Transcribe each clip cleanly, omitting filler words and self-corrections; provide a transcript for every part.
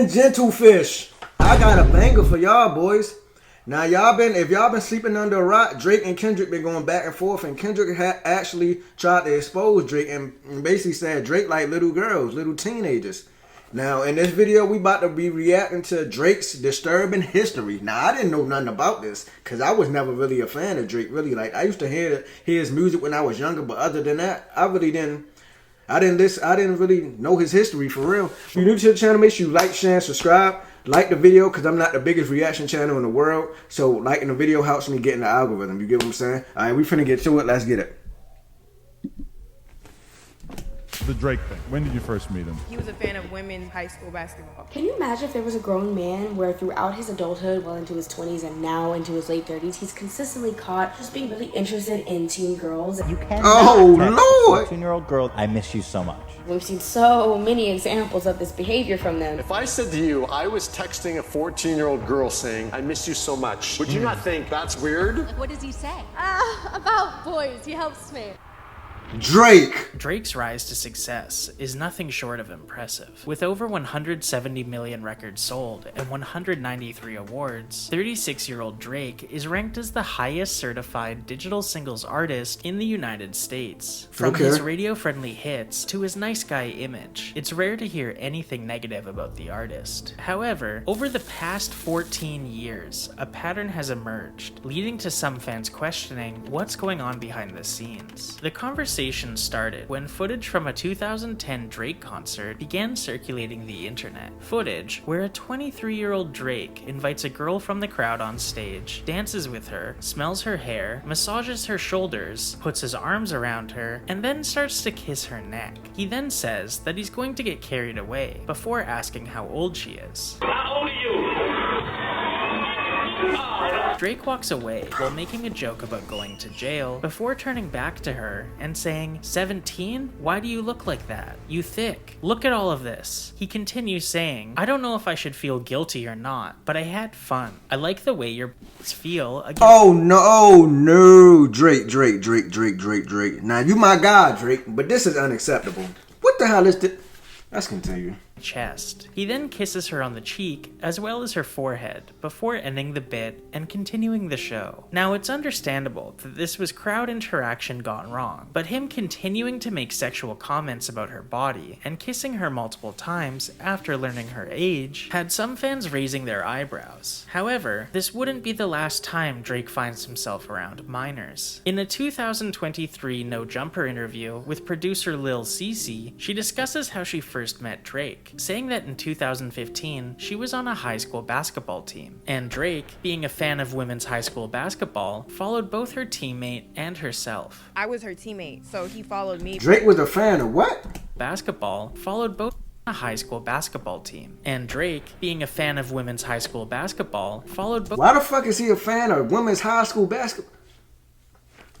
and Gentlefish. I got a banger for y'all boys. Now if y'all been sleeping under a rock, Drake and Kendrick been going back and forth, and Kendrick had actually tried to expose Drake and basically said Drake like little girls, little teenagers. Now in this video we about to be reacting to Drake's disturbing history. Now I didn't know nothing about this because I was never really a fan of Drake. Really, like I used to hear his music when I was younger, but other than that, I didn't really know his history for real. If you're new to the channel, make sure you like, share, and subscribe. Like the video because I'm not the biggest reaction channel in the world. So liking the video helps me get in the algorithm. You get what I'm saying? Alright, we finna get to it. Let's get it. The Drake thing. When did you first meet him? He was a fan of women's high school basketball. Can you imagine if there was a grown man where throughout his adulthood, well into his 20s and now into his late 30s, he's consistently caught just being really interested in teen girls. You cannot Oh, text Lord. a 14-year-old girl, I miss you so much. We've seen so many examples of this behavior from them. If I said to you, I was texting a 14-year-old girl saying, I miss you so much, would you not think that's weird? Like, what does he say? About boys. He helps me. Drake. Drake's rise to success is nothing short of impressive. With over 170 million records sold and 193 awards, 36-year-old Drake is ranked as the highest certified digital singles artist in the United States. From his radio-friendly hits to his nice guy image, it's rare to hear anything negative about the artist. However, over the past 14 years, a pattern has emerged, leading to some fans questioning what's going on behind the scenes. The conversation started when footage from a 2010 Drake concert began circulating the internet. Footage where a 23-year-old Drake invites a girl from the crowd on stage, dances with her, smells her hair, massages her shoulders, puts his arms around her, and then starts to kiss her neck. He then says that he's going to get carried away before asking how old she is. How old are you? Drake walks away while making a joke about going to jail before turning back to her and saying, 17? Why do you look like that? You thick. Look at all of this. He continues saying, I don't know if I should feel guilty or not, but I had fun. I like the way your feel against— Oh no, Drake. Now you my guy, Drake, but this is unacceptable. What the hell is this? Let's continue. Chest. He then kisses her on the cheek as well as her forehead before ending the bit and continuing the show. Now it's understandable that this was crowd interaction gone wrong, but him continuing to make sexual comments about her body and kissing her multiple times after learning her age had some fans raising their eyebrows. However, this wouldn't be the last time Drake finds himself around minors. In a 2023 No Jumper interview with producer Lil Cece, she discusses how she first met Drake, saying that in 2015 she was on a high school basketball team, and Drake, being a fan of women's high school basketball, followed both her teammate and herself. I was her teammate, so he followed me. Drake was a fan of what? Basketball followed both a high school basketball team, and Drake, being a fan of women's high school basketball, followed both— Why the fuck is he a fan of women's high school basketball?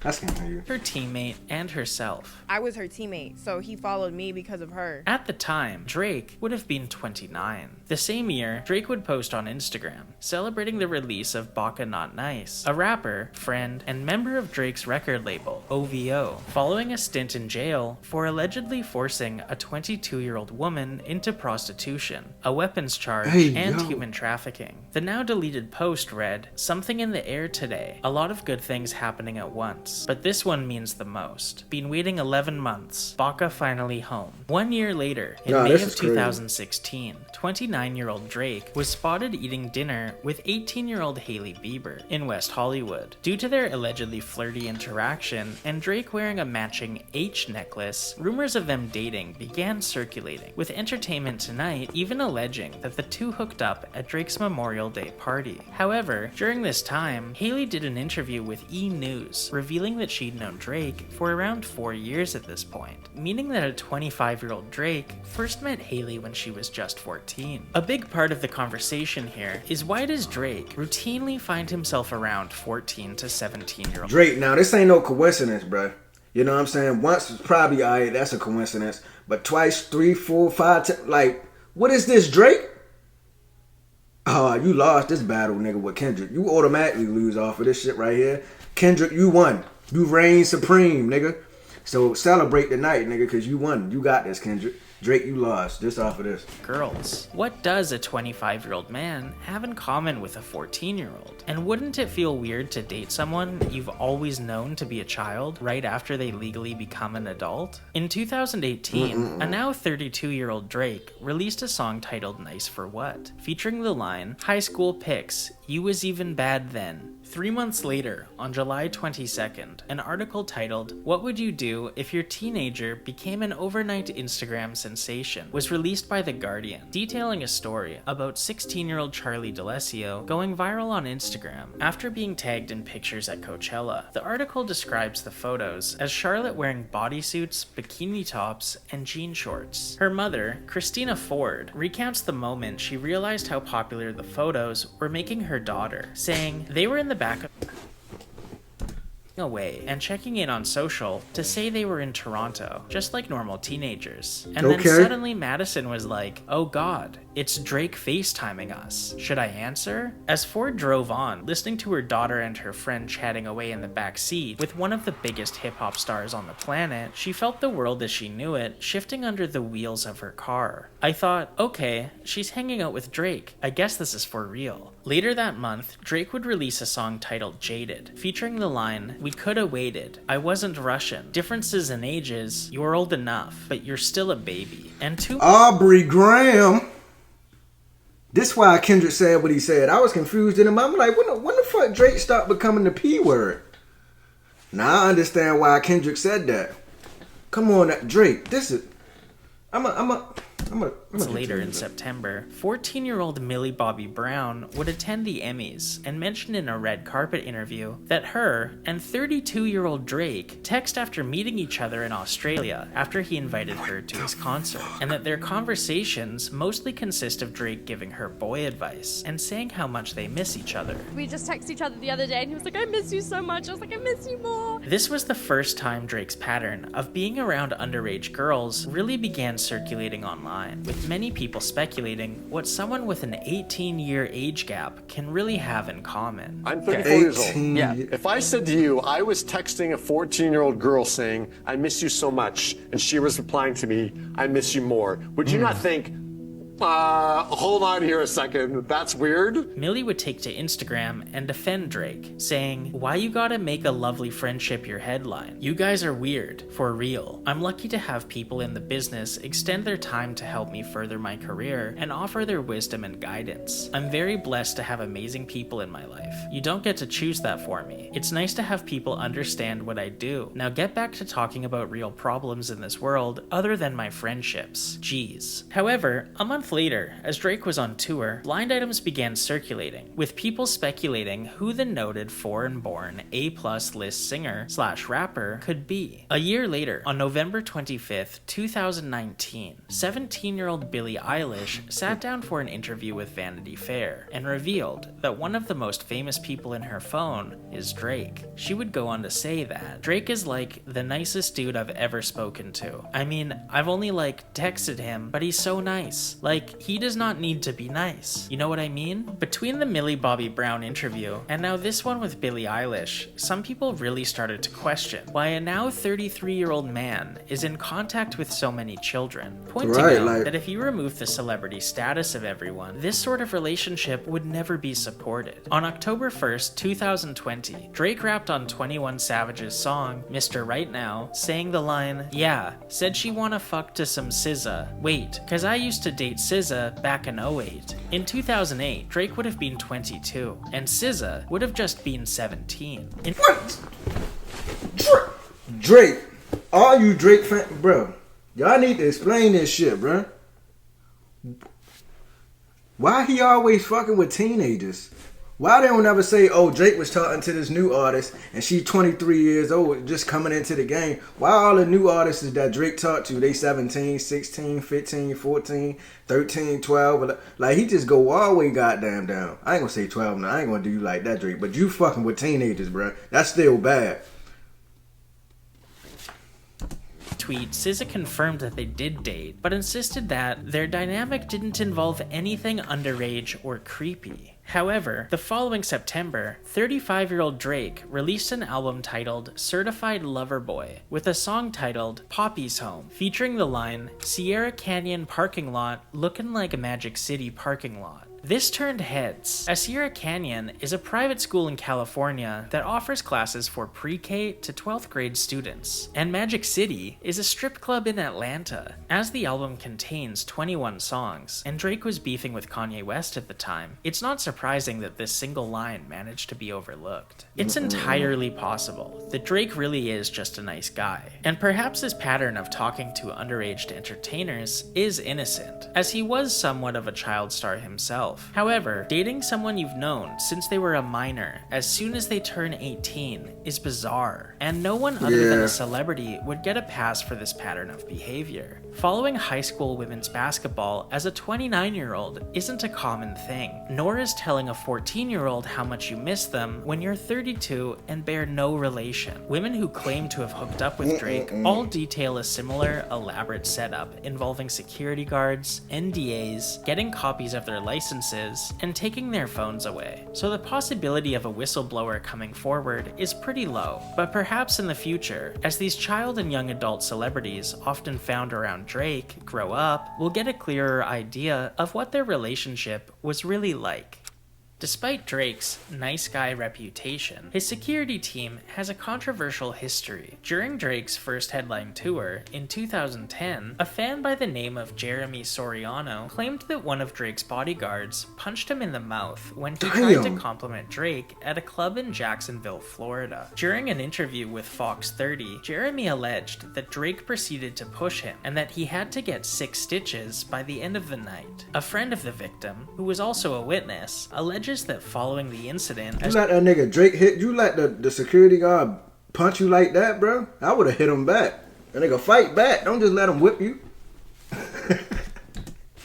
That's continue. Her teammate and herself. I was her teammate, so he followed me because of her. At the time, Drake would have been 29. The same year, Drake would post on Instagram, celebrating the release of Baka Not Nice, a rapper, friend, and member of Drake's record label, OVO, following a stint in jail for allegedly forcing a 22-year-old woman into prostitution, a weapons charge, and human trafficking. The now deleted post read, "Something in the air today, a lot of good things happening at once. But this one means the most. Been waiting 11 months. Baka finally home." 1 year later, in May of 2016, 29-year-old Drake was spotted eating dinner with 18-year-old Hailey Bieber in West Hollywood. Due to their allegedly flirty interaction and Drake wearing a matching H necklace, rumors of them dating began circulating, with Entertainment Tonight even alleging that the two hooked up at Drake's Memorial Day party. However, during this time, Hailey did an interview with E! News, revealing that she'd known Drake for around 4 years at this point, meaning that a 25-year-old Drake first met Hailey when she was just 14. A big part of the conversation here is why does Drake routinely find himself around 14 to 17-year-olds? Drake, now this ain't no coincidence, bruh. You know what I'm saying? Once it's probably alright, that's a coincidence. But twice, 3, 4, 5, like, what is this, Drake? Oh, you lost this battle, nigga, with Kendrick. You automatically lose off of this shit right here. Kendrick, you won. You reign supreme, nigga. So celebrate tonight, nigga, because you won. You got this, Kendrick. Drake, you lost. Just off of this. girls. What does a 25-year-old man have in common with a 14-year-old? And wouldn't it feel weird to date someone you've always known to be a child right after they legally become an adult? In 2018, a now 32-year-old Drake released a song titled Nice for What, featuring the line, "High school pics, you was even bad then." 3 months later, on July 22nd, an article titled, "What Would You Do If Your Teenager Became an Overnight Instagram Sensation?" was released by The Guardian, detailing a story about 16-year-old Charlie D'Alessio going viral on Instagram after being tagged in pictures at Coachella. The article describes the photos as Charlotte wearing bodysuits, bikini tops, and jean shorts. Her mother, Christina Ford, recounts the moment she realized how popular the photos were making her daughter, saying, "They were in the back away and checking in on social to say they were in Toronto, just like normal teenagers. And then suddenly Madison was like, oh god, it's Drake FaceTiming us. Should I answer?" As Ford drove on, listening to her daughter and her friend chatting away in the back seat with one of the biggest hip-hop stars on the planet, she felt the world as she knew it shifting under the wheels of her car. I thought, okay, she's hanging out with Drake. I guess this is for real. Later that month, Drake would release a song titled Jaded, featuring the line, "We coulda waited. I wasn't Russian. Differences in ages. You're old enough, but you're still a baby." And Aubrey Graham. This why Kendrick said what he said. I was confused in him. I'm like, when the fuck Drake stopped becoming the P word? Now I understand why Kendrick said that. Come on, Drake. This is. Later in September, 14-year-old Millie Bobby Brown would attend the Emmys and mentioned in a red carpet interview that her and 32-year-old Drake text after meeting each other in Australia after he invited her to his concert, and that their conversations mostly consist of Drake giving her boy advice and saying how much they miss each other. We just texted each other the other day and he was like, I miss you so much. I was like, I miss you more. This was the first time Drake's pattern of being around underage girls really began circulating online, with many people speculating what someone with an 18-year age gap can really have in common. I'm 34 years old. Yeah. If I said to you, I was texting a 14-year-old girl saying, I miss you so much, and she was replying to me, I miss you more, would you not think, hold on here a second, that's weird? Millie would take to Instagram and defend Drake, saying, "Why you gotta make a lovely friendship your headline? You guys are weird, for real. I'm lucky to have people in the business extend their time to help me further my career and offer their wisdom and guidance. I'm very blessed to have amazing people in my life. You don't get to choose that for me. It's nice to have people understand what I do. Now get back to talking about real problems in this world other than my friendships. Jeez." However, a month later, as Drake was on tour, blind items began circulating, with people speculating who the noted foreign-born A-plus list singer/rapper could be. A year later, on November 25th, 2019, 17-year-old Billie Eilish sat down for an interview with Vanity Fair and revealed that one of the most famous people in her phone is Drake. She would go on to say that Drake is like the nicest dude I've ever spoken to. I mean, I've only texted him, but he's so nice. He does not need to be nice. You know what I mean? Between the Millie Bobby Brown interview and now this one with Billie Eilish, some people really started to question why a now 33-year-old man is in contact with so many children, pointing out that if you remove the celebrity status of everyone, this sort of relationship would never be supported. On October 1st, 2020, Drake rapped on 21 Savage's song, Mr. Right Now, saying the line, "Yeah, said she wanna fuck to some SZA. Wait, cause I used to date SZA back in 2008. In 2008, Drake would have been 22, and SZA would have just been 17. What? Drake, all you Drake fans, bro, y'all need to explain this shit, bro. Why he always fucking with teenagers? Why they don't ever say, oh, Drake was talking to this new artist and she's 23 years old just coming into the game? Why all the new artists that Drake talked to, they 17, 16, 15, 14, 13, 12? Like, he just go all the way goddamn down. I ain't gonna say 12 now. I ain't gonna do you like that, Drake. But you fucking with teenagers, bro. That's still bad. Tweet, SZA confirmed that they did date, but insisted that their dynamic didn't involve anything underage or creepy. However, the following September, 35-year-old Drake released an album titled Certified Lover Boy with a song titled Poppy's Home, featuring the line, "Sierra Canyon parking lot looking like a Magic City parking lot." This turned heads, as Sierra Canyon is a private school in California that offers classes for pre-K to 12th grade students, and Magic City is a strip club in Atlanta. As the album contains 21 songs, and Drake was beefing with Kanye West at the time, it's not surprising that this single line managed to be overlooked. It's entirely possible that Drake really is just a nice guy, and perhaps his pattern of talking to underage entertainers is innocent, as he was somewhat of a child star himself. However, dating someone you've known since they were a minor as soon as they turn 18 is bizarre, and no one other than a celebrity would get a pass for this pattern of behavior. Following high school women's basketball as a 29-year-old isn't a common thing, nor is telling a 14-year-old how much you miss them when you're 32 and bear no relation. Women who claim to have hooked up with Drake all detail a similar, elaborate setup involving security guards, NDAs, getting copies of their licenses, and taking their phones away. So the possibility of a whistleblower coming forward is pretty low, but perhaps in the future, as these child and young adult celebrities often found around Drake grow up, we'll get a clearer idea of what their relationship was really like. Despite Drake's nice guy reputation, his security team has a controversial history. During Drake's first headline tour in 2010, a fan by the name of Jeremy Soriano claimed that one of Drake's bodyguards punched him in the mouth when he tried to compliment Drake at a club in Jacksonville, Florida. During an interview with Fox 30, Jeremy alleged that Drake proceeded to push him and that he had to get 6 stitches by the end of the night. A friend of the victim, who was also a witness, alleges that following the incident, You let that nigga Drake hit you, let the security guard punch you like that, bro? I would have hit him back. That nigga fight back. Don't just let him whip you.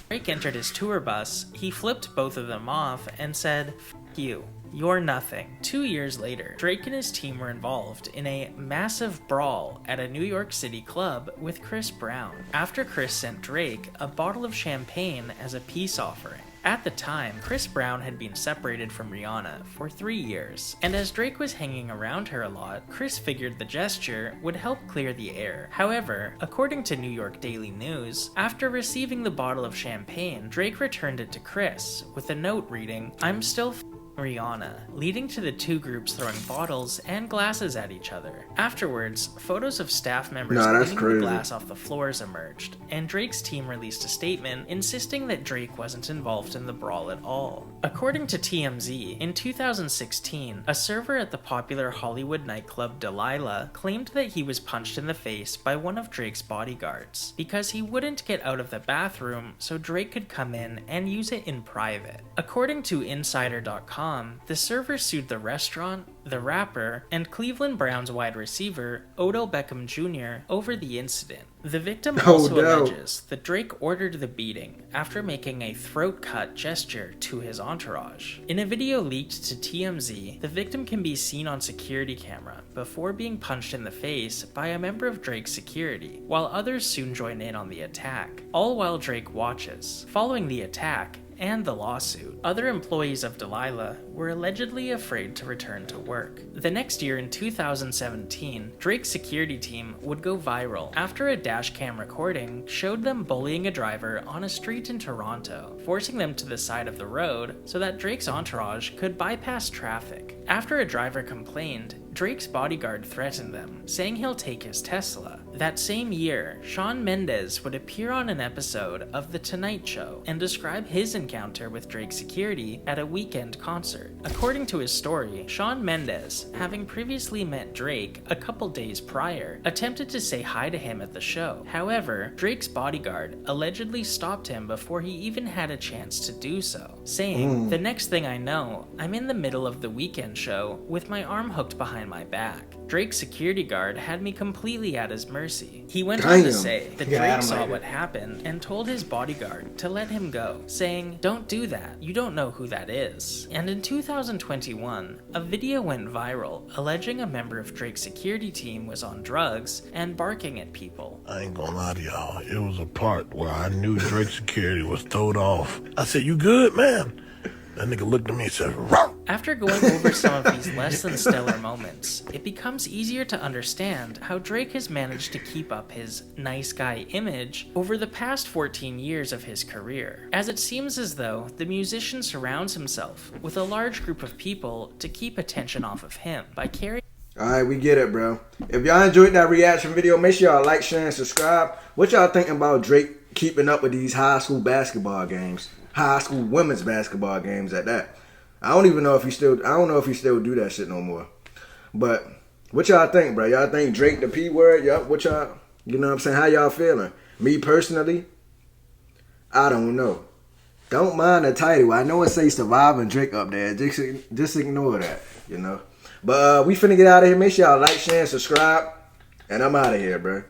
Drake entered his tour bus, he flipped both of them off and said, "F you. You're nothing." 2 years later, Drake and his team were involved in a massive brawl at a New York City club with Chris Brown, after Chris sent Drake a bottle of champagne as a peace offering. At the time, Chris Brown had been separated from Rihanna for 3 years, and as Drake was hanging around her a lot, Chris figured the gesture would help clear the air. However, according to New York Daily News, after receiving the bottle of champagne, Drake returned it to Chris with a note reading, "I'm still Rihanna," leading to the two groups throwing bottles and glasses at each other. Afterwards, photos of staff members cleaning the glass off the floors emerged, and Drake's team released a statement insisting that Drake wasn't involved in the brawl at all. According to TMZ, in 2016, a server at the popular Hollywood nightclub Delilah claimed that he was punched in the face by one of Drake's bodyguards because he wouldn't get out of the bathroom so Drake could come in and use it in private. According to Insider.com, the server sued the restaurant, the rapper, and Cleveland Browns wide receiver Odell Beckham Jr. over the incident. The victim also alleges that Drake ordered the beating after making a throat cut gesture to his entourage. In a video leaked to TMZ, the victim can be seen on security camera before being punched in the face by a member of Drake's security, while others soon join in on the attack, all while Drake watches. Following the attack and the lawsuit, other employees of Delilah were allegedly afraid to return to work. The next year, in 2017, Drake's security team would go viral after a dashcam recording showed them bullying a driver on a street in Toronto, forcing them to the side of the road so that Drake's entourage could bypass traffic. After a driver complained, Drake's bodyguard threatened them, saying he'll take his Tesla. That same year, Shawn Mendes would appear on an episode of The Tonight Show and describe his encounter with Drake's security at a weekend concert. According to his story, Shawn Mendes, having previously met Drake a couple days prior, attempted to say hi to him at the show. However, Drake's bodyguard allegedly stopped him before he even had a chance to do so, saying, "The next thing I know, I'm in the middle of the weekend show with my arm hooked behind my back. Drake's security guard had me completely at his mercy." He went on to say that Drake saw what happened and told his bodyguard to let him go, saying, "Don't do that, you don't know who that is." And in 2021, a video went viral alleging a member of Drake's security team was on drugs and barking at people. I ain't gonna lie to y'all, it was a part where I knew Drake's security was throwed off. I said, "You good, man?" That nigga looked at me and said, "Rawr." After going over some of these less than stellar moments, it becomes easier to understand how Drake has managed to keep up his nice guy image over the past 14 years of his career, as it seems as though the musician surrounds himself with a large group of people to keep attention off of him by carrying. Alright, we get it, bro. If y'all enjoyed that reaction video, make sure y'all like, share, and subscribe. What y'all thinking about Drake keeping up with these high school basketball games? High school women's basketball games at that. I don't know if he still do that shit no more. But what y'all think, bro? Y'all think Drake the P word? Yup. What y'all, you know what I'm saying? How y'all feeling? Me personally, I don't know. Don't mind the title. I know it says Surviving Drake up there. Just ignore that, you know. But we finna get out of here. Make sure y'all like, share, and subscribe. And I'm out of here, bro.